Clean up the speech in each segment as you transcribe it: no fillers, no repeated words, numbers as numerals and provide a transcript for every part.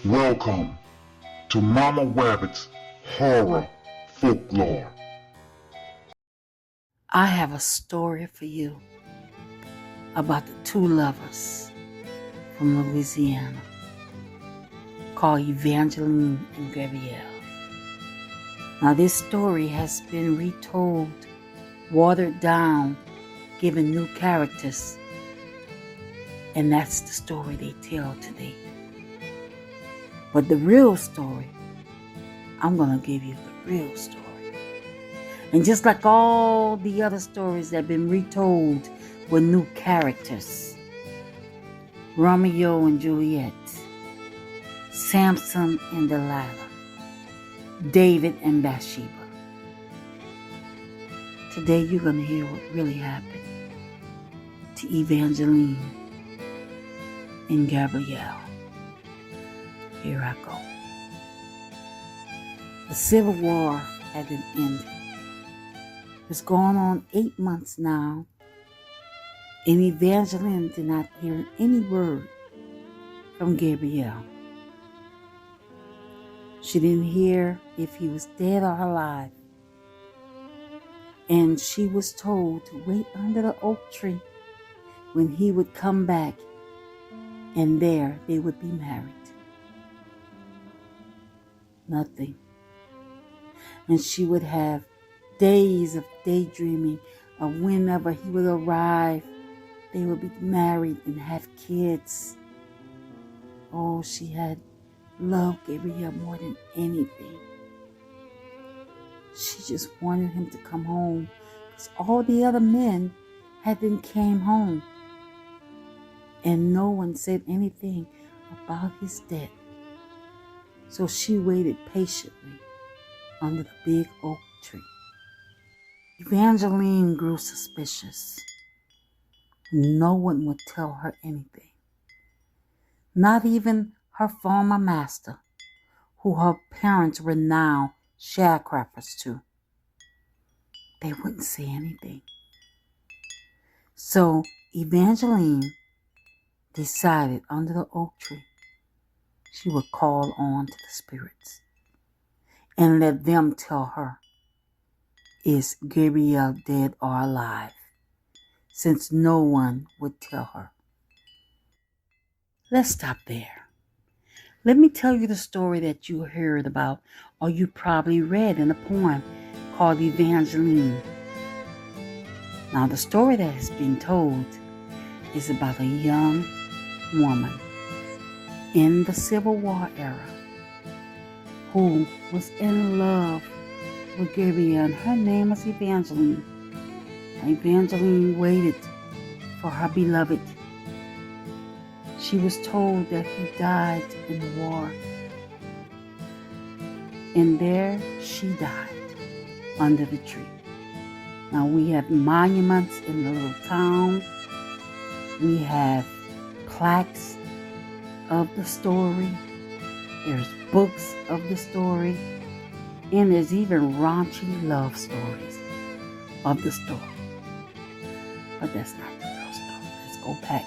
Welcome to Mama Rabbit's Horror Folklore. I have a story for you about the two lovers from Louisiana called Evangeline and Gabrielle. Now this story has been retold, watered down, given new characters, and that's the story they tell today. But the real story, I'm going to give you the real story. And just like all the other stories that have been retold with new characters, Romeo and Juliet, Samson and Delilah, David and Bathsheba. Today you're going to hear what really happened to Evangeline and Gabrielle. Here I go. The Civil War hadn't ended. It's gone on 8 months now, and Evangeline did not hear any word from Gabrielle. She didn't hear if he was dead or alive, and she was told to wait under the oak tree when he would come back, and there they would be married. Nothing. And she would have days of daydreaming of whenever he would arrive, they would be married and have kids. Oh, she had loved Gabrielle more than anything. She just wanted him to come home because all the other men hadn't came home. And no one said anything about his death. So she waited patiently under the big oak tree. Evangeline grew suspicious. No one would tell her anything. Not even her former master, who her parents were now sharecroppers to. They wouldn't say anything. So Evangeline decided under the oak tree she would call on to the spirits and let them tell her, is Gabrielle dead or alive? Since no one would tell her. Let's stop there. Let me tell you the story that you heard about or you probably read in a poem called Evangeline. Now the story that has been told is about a young woman in the Civil War era who was in love with Gabrielle, and her name was Evangeline. Evangeline waited for her beloved. She was told that he died in the war, and there she died under the tree. Now we have monuments in the little town. We have plaques of the story. There's books of the story. And there's even raunchy love stories of the story. But that's not the real story. Let's go back.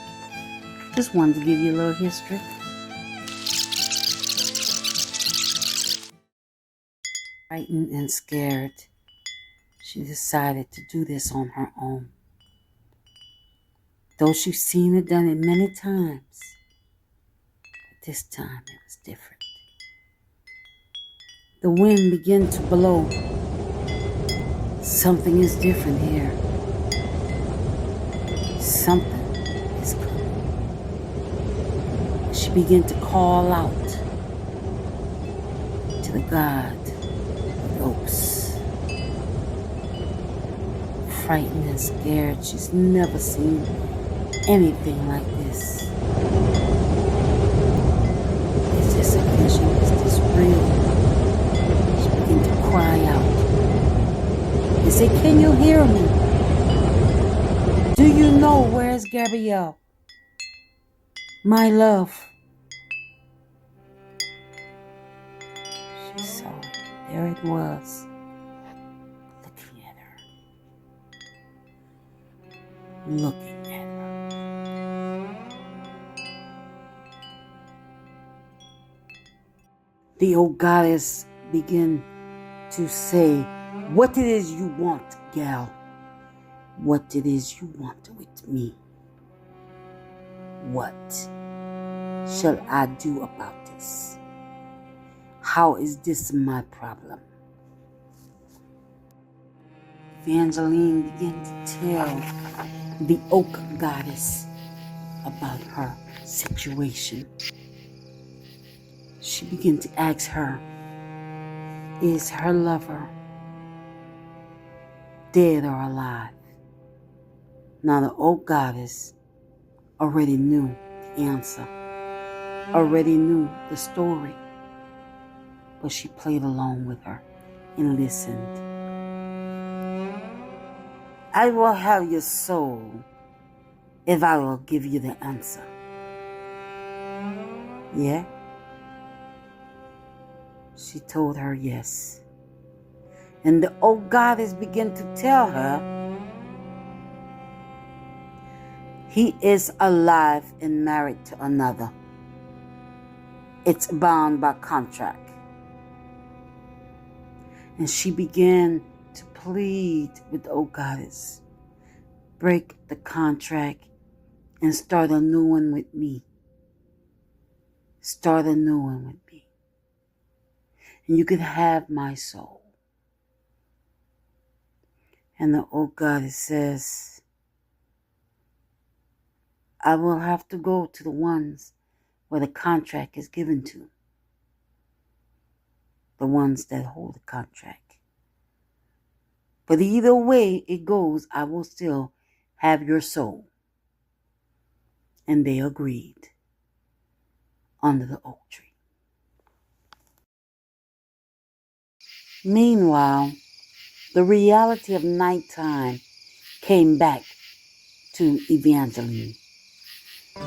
Just wanted to give you a little history. Frightened and scared, she decided to do this on her own. Though she's seen it done it many times, but this time it was different. The wind began to blow. Something is different here. Something is coming. She began to call out to the god of oaks. Frightened and scared, she's never seen anything like this. Is this a vision? Is this real? To cry out and say, can you hear me? Do you know where is Gabrielle? My love. She saw it. There it was, looking at her. Looking at her. The old goddess began to say, what it is you want, gal. What it is you want with me. What shall I do about this? How is this my problem? Evangeline began to tell the oak goddess about her situation. She began to ask her, is her lover dead or alive? Now the oak goddess already knew the answer, already knew the story, but she played along with her and listened. I will have your soul if I will give you the answer. Yeah? She told her yes. And the old goddess began to tell her, he is alive and married to another. It's bound by contract. And she began to plead with the old goddess, break the contract and start a new one with me. Start a new one with me. And you could have my soul. And the old goddess says, I will have to go to the ones where the contract is given to. The ones that hold the contract. But either way it goes, I will still have your soul. And they agreed under the oak tree. Meanwhile, the reality of nighttime came back to Evangeline.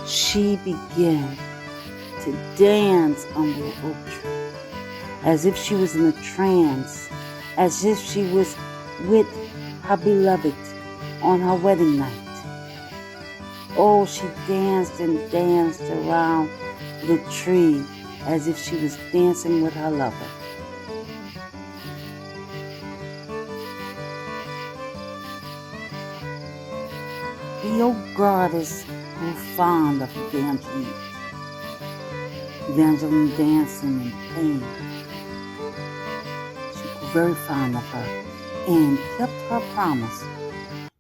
She began to dance under the oak tree as if she was in a trance, as if she was with her beloved on her wedding night. Oh, she danced and danced around the tree as if she was dancing with her lover. The old goddess grew fond of Evangeline. Evangeline dancing in pain. She grew very fond of her and kept her promise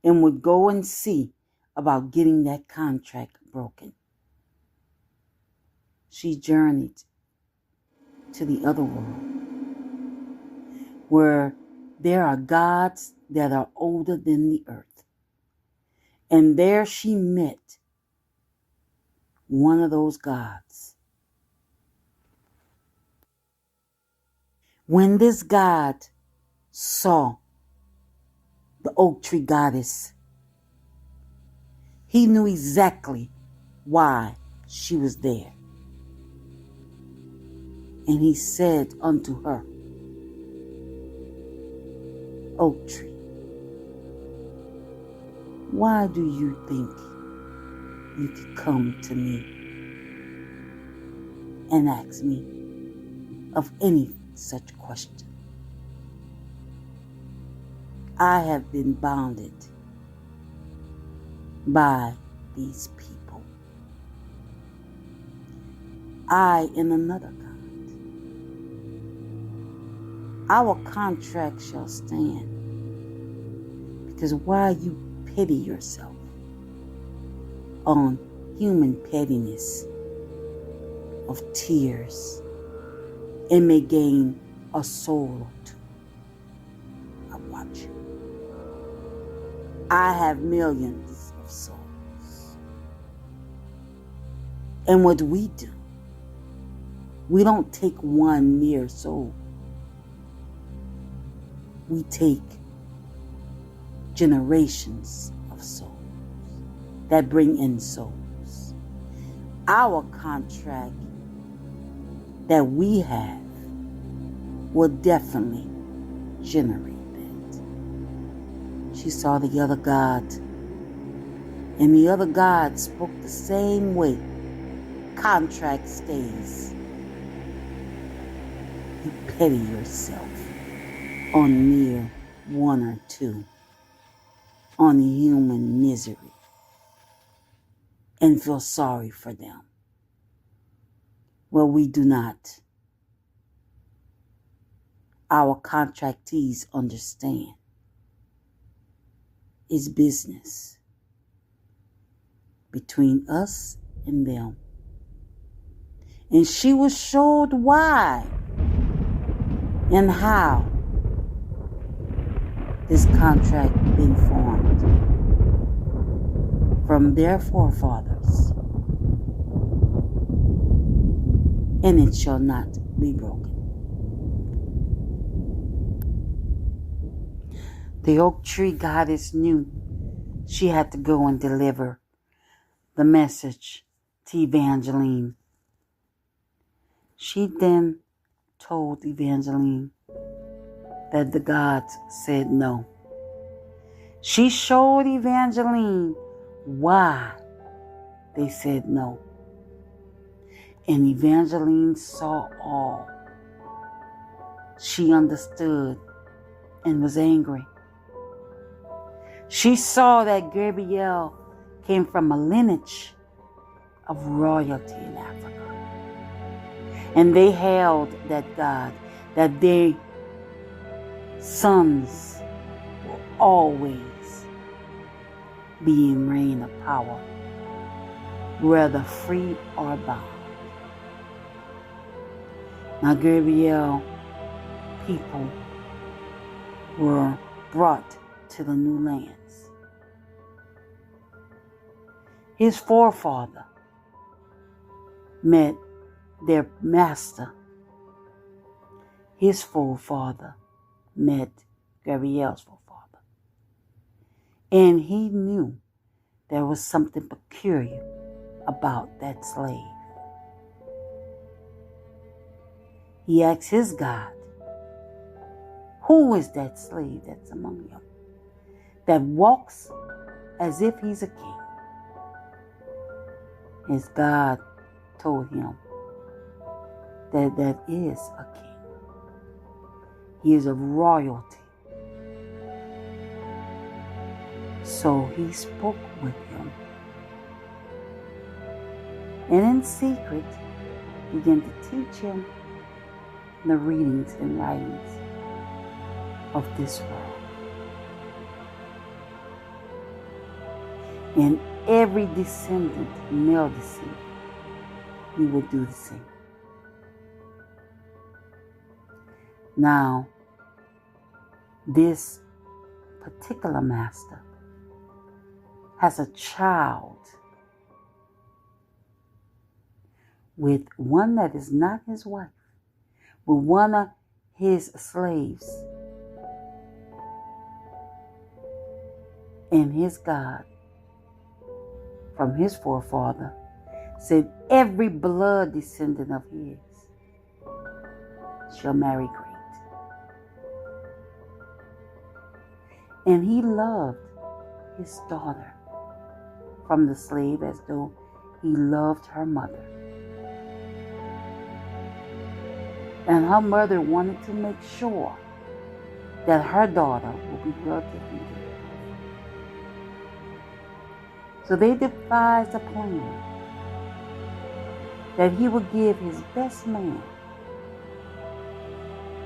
and would go and see about getting that contract broken. She journeyed to the other world where there are gods that are older than the earth. And there she met one of those gods. When this god saw the oak tree goddess, he knew exactly why she was there. And he said unto her, oak tree, why do you think you could come to me and ask me of any such question? I have been bounded by these people. I am another God. Our contract shall stand, because why you pity yourself on human pettiness of tears and may gain a soul or two. I watch you. I have millions of souls. And what we do, we don't take one mere soul. We take generations of souls that bring in souls. Our contract that we have will definitely generate that. She saw the other God, and the other God spoke the same way. Contract stays. You pity yourself on mere one or two, on human misery, and feel sorry for them. Well, we do not. Our contractees understand. It's business between us and them. And she was showed why and how this contract been formed from their forefathers, and it shall not be broken. The oak tree goddess knew she had to go and deliver the message to Evangeline. She then told Evangeline that the gods said no. She showed Evangeline why they said no. And Evangeline saw all. She understood and was angry. She saw that Gabriel came from a lineage of royalty in Africa. And they held that God, that their sons will always be in reign of power, whether free or bound. Now Gabriel people were brought to the new lands. His forefather met their master. His forefather met Gabriel's forefather. And he knew there was something peculiar about that slave. He asked his God, who is that slave that's among you that walks as if he's a king? His God told him that that is a king. He is of royalty. So he spoke with him and in secret began to teach him the readings and writings of this world. And every descendant, male descendant, he will do the same. Now, this particular master has a child with one that is not his wife, but one of his slaves. And his God, from his forefather, said every blood descendant of his shall marry great. And he loved his daughter from the slave as though he loved her mother. And her mother wanted to make sure that her daughter would be well taken care of. So they devised a plan that he would give his best man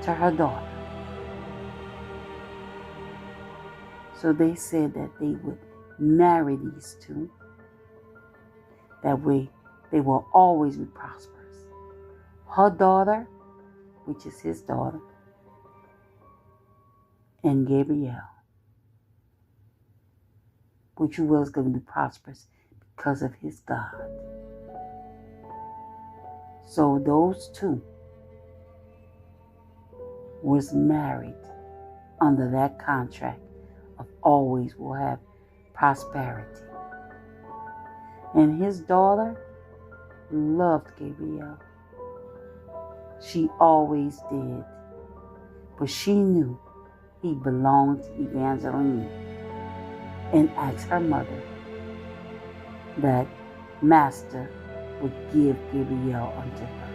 to her daughter. So they said that they would marry these two. That way they will always be prosperous. Her daughter, which is his daughter, and Gabriel, which was going to be prosperous because of his God. So those two was married under that contract of always will have prosperity. And his daughter loved Gabriel. She always did. But she knew he belonged to Evangeline and asked her mother that master would give Gabriel unto her.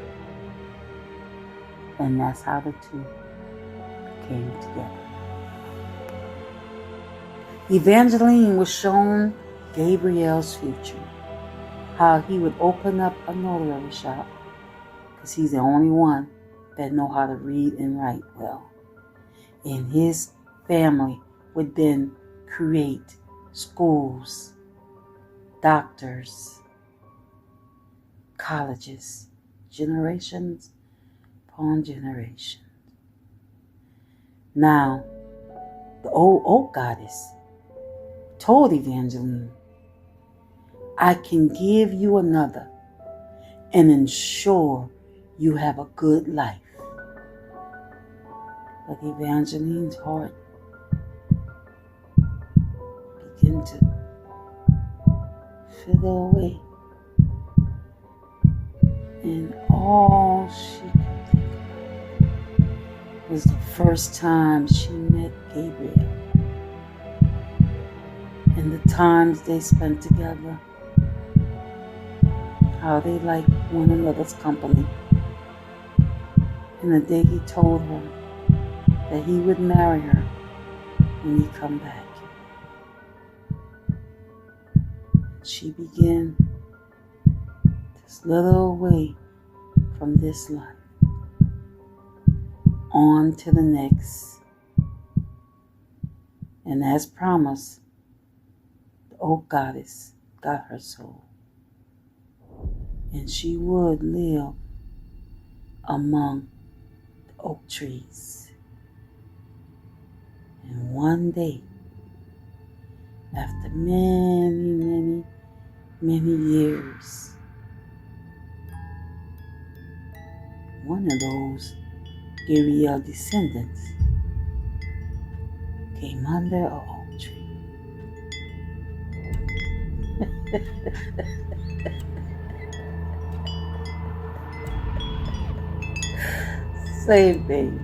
And that's how the two came together. Evangeline was shown Gabriel's future, how he would open up a notary shop, because he's the only one that know how to read and write well. And his family would then create schools, doctors, colleges, generations upon generations. Now, the old oak goddess told Evangeline, I can give you another and ensure you have a good life. But Evangeline's heart began to fizzle away. And all she could think about was the first time she met Gabriel. And the times they spent together. How they liked one another's company. And the day he told her that he would marry her when he come back. She began to slither away from this life on to the next. And as promised, the oak goddess got her soul. And she would live among the oak trees. And one day, after many years, one of those Gabriel descendants came under an oak tree. Same thing.